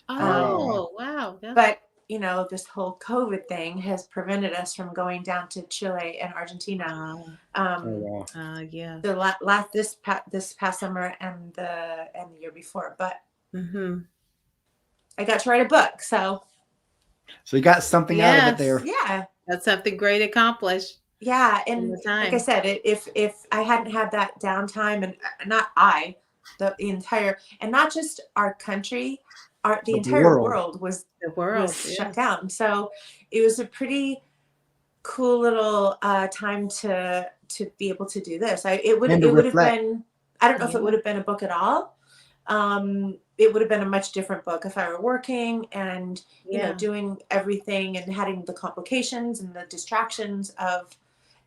S2: Oh, wow. Yeah.
S3: But you know, this whole COVID thing has prevented us from going down to Chile and Argentina.
S1: Wow.
S2: Yeah.
S3: This past summer and the year before. But
S2: Mm-hmm.
S3: I got to write a book, so
S1: you got something out of it there.
S3: yeah,
S2: That's something great accomplished.
S3: yeah.
S2: in
S3: And
S2: the time.
S3: like I said, if I hadn't had that downtime, and the entire, and not just our country, the entire world was shut down. So it was a pretty cool little time to be able to do this. It would have been, I don't know if it would have been a book at all. It would have been a much different book if I were working and you know, doing everything and having the complications and the distractions of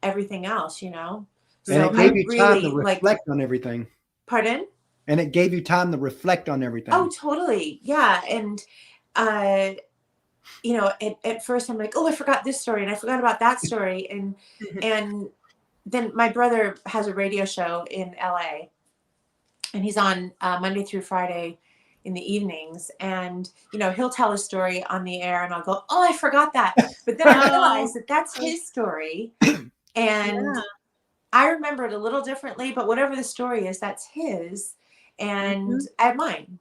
S3: everything else, you know.
S1: And it gave you time to reflect on everything.
S3: Pardon?
S1: And it gave you time to reflect on everything.
S3: Oh, totally. Yeah. And you know, at first I'm like, oh, I forgot this story and I forgot about that story. And then my brother has a radio show in LA, and he's on Monday through Friday in the evenings. And, you know, he'll tell a story on the air and I'll go, oh, I forgot that. But then I realize that that's his story. And I remember it a little differently, but whatever the story is, that's his. And I have mine.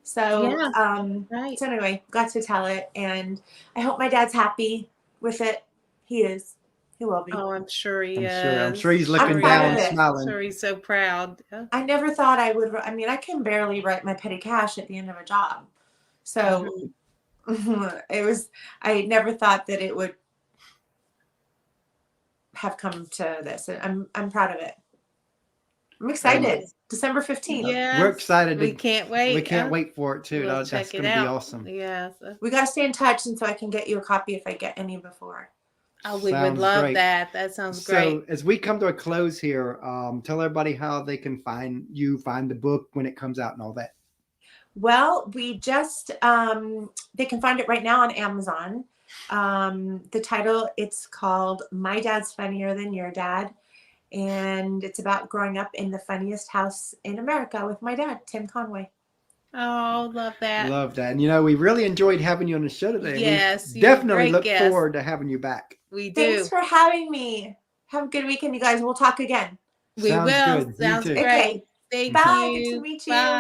S3: So, so anyway, got to tell it, and I hope my dad's happy with it. He is. He will be.
S2: Oh, I'm sure he is.
S1: I'm sure he's looking down and smiling.
S2: I'm sure he's so proud. Yeah.
S3: I never thought I would. I mean, I can barely write my petty cash at the end of a job. So I never thought that it would have come to this. I'm proud of it. I'm excited. December 15th.
S2: Yeah,
S1: we're excited.
S2: We can't wait.
S1: We can't wait for it too. That's going to be awesome.
S2: Yes.
S3: We got to stay in touch, and so I can get you a copy if I get any before.
S2: Oh, we would love that. That sounds great.
S1: So as we come to a close here, tell everybody how they can find the book when it comes out and all that.
S3: Well, we just, they can find it right now on Amazon. The title, it's called My Dad's Funnier Than Your Dad. And it's about growing up in the funniest house in America with my dad, Tim Conway.
S2: Oh, love that.
S1: Love that. And, you know, we really enjoyed having you on the show today.
S2: Yes.
S1: We definitely look forward to having you back.
S2: We do.
S3: Thanks for having me. Have a good weekend, you guys. We'll talk again.
S2: We will.
S1: Good.
S2: Sounds great.
S3: Okay.
S2: Thank
S3: Bye.
S2: you.
S3: Good to meet you.
S2: Bye.